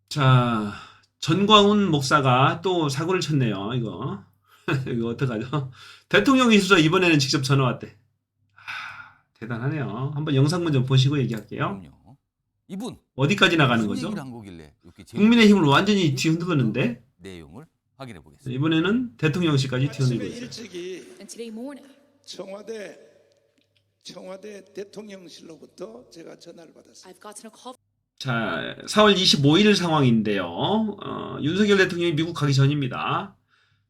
자, 전광훈 목사가 또 사고를 쳤네요. 이거 이거 어떡하죠? 대통령이 있어서 이번에는 직접 전화 왔대. 대단하네요. 한번 영상 먼저 보시고 얘기할게요. 그럼요. 이분 어디까지 나가는 무슨 거죠? 얘기를 한 거길래 이렇게 국민의힘을 완전히 뒤흔드는데 내용을 확인해 보겠습니다. 이번에는 대통령실까지 뒤흔들고 아침에 있어요. 일찍이 And today morning, 청와대 대통령실로부터 제가 전화를 받았습니다. I've gotten a call 자, 4월 25일 상황인데요. 윤석열 대통령이 미국 가기 전입니다.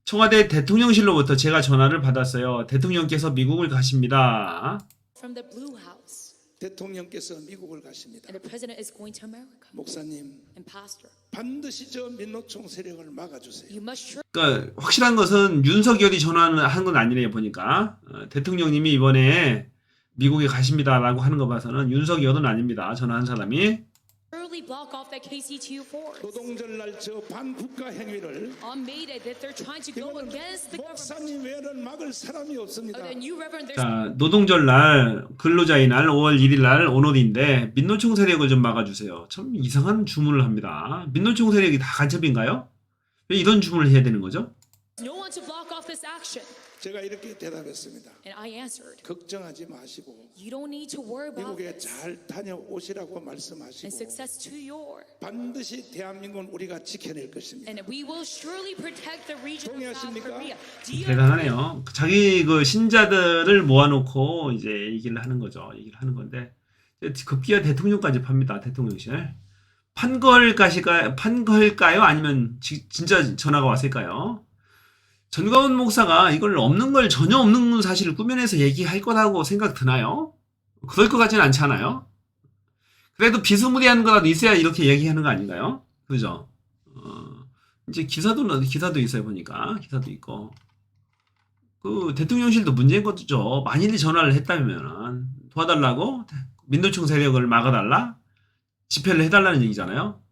청와대 대통령실로부터 제가 전화를 받았어요. 대통령께서 미국을 가십니다. from the Blue House, 대통령께서 미국을 가십니다. and the president is going to America. 목사님, And Pastor, 반드시 저 민노총 세력을 막아주세요. you must surely 그러니까 확실한 것은 윤석열이 전화한 건 아니네요. 보니까 대통령님이 이번에 미국에 가십니다라고 하는 거 봐서는 윤석열은 아닙니다. 전화한 사람이. block off that KC2 force. 노동절날 저 반국가 행위를 On May Day, that they're trying to go 이거는 against the government. 목사님 외에는 막을 사람이 없습니다. And you, Reverend, there's 자, 노동절 날, 근로자의 날, 5월 1일 날 오늘인데 민노총 세력을 좀 막아주세요. 참 이상한 주문을 합니다. 민노총 세력이 다 간첩인가요? 왜 이런 주문을 해야 되는 거죠? no one to block off this action. 제가 이렇게 대답했습니다. And I answered, 걱정하지 마시고 you don't need to worry about 미국에 this. 잘 다녀오시라고 And 말씀하시고 success to your. 반드시 대한민국은 우리가 지켜낼 것입니다. And we will surely protect the region of South 동의하십니까? Korea. Do you 대단하네요. 자기 그 신자들을 모아놓고 이제 얘기를 하는 거죠. 얘기를 하는 건데 급기야 대통령까지 팝니다. 대통령실. 판걸까요? 아니면 진짜 전화가 왔을까요? 전광훈 목사가 이걸 없는 걸 전혀 없는 사실을 꾸며내서 얘기할 거라고 생각 드나요? 그럴 것 같지는 않잖아요. 그래도 비스무리한 거라도 있어야 이렇게 얘기하는 거 아닌가요? 그죠? 이제 기사도 있어요. 보니까 기사도 있고 그 대통령실도 문제인 거죠. 만일 전화를 했다면 도와달라고 민노총 세력을 막아달라 집회를 해달라는 얘기잖아요.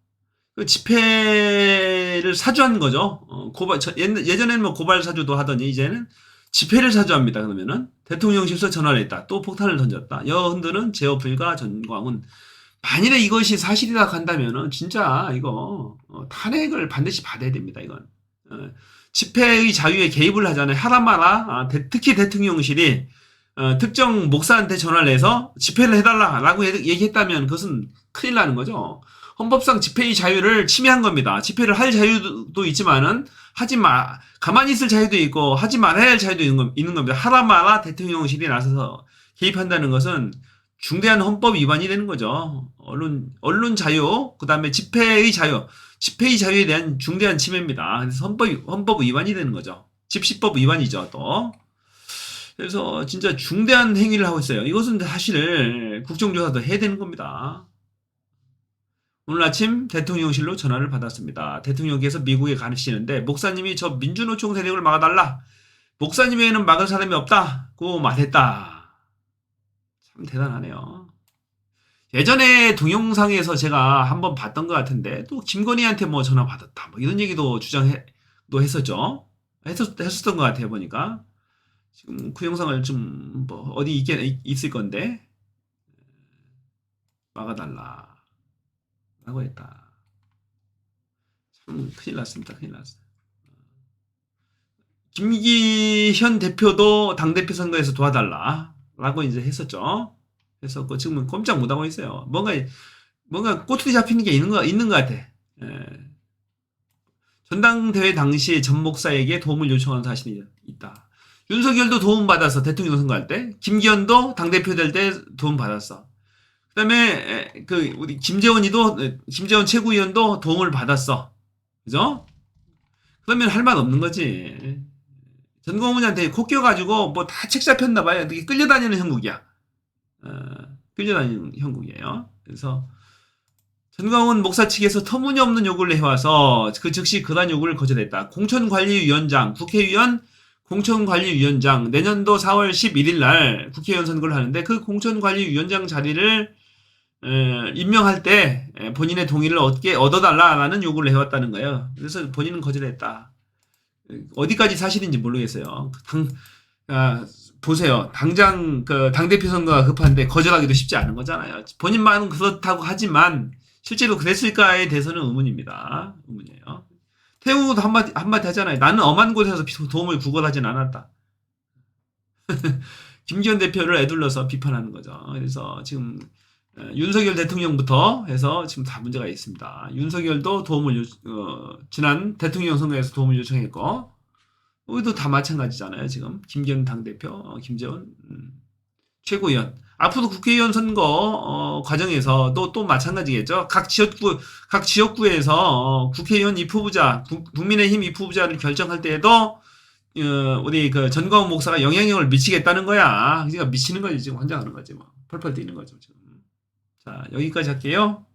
그 집회를 사주한 거죠. 예전에는 뭐 고발 사주도 하더니 이제는 집회를 사주합니다. 그러면은 대통령실에서 전화를 했다. 또 폭탄을 던졌다. 여흔들은 제어 불가 전광훈. 만일에 이것이 사실이라 한다면은 진짜 이거 탄핵을 반드시 받아야 됩니다. 이건 집회의 자유에 개입을 하잖아요. 하라마라 특히 대통령실이 특정 목사한테 전화를 해서 집회를 해달라라고 얘기했다면 그것은 큰일 나는 거죠. 헌법상 집회의 자유를 침해한 겁니다. 집회를 할 자유도 있지만은 가만히 있을 자유도 있고 하지 말아야 할 자유도 있는 겁니다. 하라마라 대통령실이 나서서 개입한다는 것은 중대한 헌법 위반이 되는 거죠. 언론 자유, 그 다음에 집회의 자유에 대한 중대한 침해입니다. 그래서 헌법 위반이 되는 거죠. 집시법 위반이죠, 또. 그래서 진짜 중대한 행위를 하고 있어요. 이것은 사실 국정조사도 해야 되는 겁니다. 오늘 아침 대통령실로 전화를 받았습니다. 대통령께서 미국에 가시는데 목사님이 저 민주노총 세력을 막아달라. 목사님 외에는 막을 사람이 없다고 말했다. 참 대단하네요. 예전에 동영상에서 제가 한번 봤던 것 같은데 또 김건희한테 뭐 전화 받았다. 뭐 이런 얘기도 했었죠. 했었던 것 같아요. 보니까. 지금 그 영상을 좀 뭐 어디 있을 건데 막아달라. 라고 했다. 참 큰일 났습니다. 큰일 났어요. 김기현 대표도 당대표 선거에서 도와달라. 라고 이제 했었죠. 그래서 지금은 꼼짝 못하고 있어요. 뭔가 꼬투리 잡히는 게 있는 것 같아. 전당대회 당시 전 목사에게 도움을 요청한 사실이 있다. 윤석열도 도움받아서 대통령 선거할 때, 김기현도 당대표 될 때 도움받았어. 그 다음에, 우리 김재원 최고위원도 도움을 받았어. 그죠? 그러면 할 말 없는 거지. 전광훈한테 코 껴가지고 뭐 다 책 잡혔나봐요. 되게 끌려다니는 형국이야. 끌려다니는 형국이에요. 그래서, 전광훈 목사 측에서 터무니없는 요구를 해와서 그 즉시 그러한 요구를 거절했다. 공천관리위원장, 국회의원 공천관리위원장, 내년도 4월 11일 날 국회의원 선거를 하는데 그 공천관리위원장 자리를 임명할 때 본인의 동의를 얻어달라라는 요구를 해왔다는 거예요. 그래서 본인은 거절했다. 어디까지 사실인지 모르겠어요. 보세요. 당장 당대표 선거가 급한데 거절하기도 쉽지 않은 거잖아요. 본인만은 그렇다고 하지만 실제로 그랬을까에 대해서는 의문입니다. 의문이에요. 태우도 한마디 하잖아요. 나는 엄한 곳에서 도움을 구걸하진 않았다. 김기현 대표를 애둘러서 비판하는 거죠. 그래서 지금 윤석열 대통령부터 해서 지금 다 문제가 있습니다. 윤석열도 지난 대통령 선거에서 도움을 요청했고, 여기도 다 마찬가지잖아요. 지금 김기현 당대표, 김재원 최고위원. 앞으로 국회의원 선거 과정에서 또 마찬가지겠죠. 각 지역구에서 국회의원 입후보자, 국민의힘 입후보자를 결정할 때에도 우리 그 전광훈 목사가 영향력을 미치겠다는 거야. 그러니까 미치는 거지. 지금 환장하는 거지. 뭐 펄펄 뛰는 거죠. 지금. 자, 여기까지 할게요.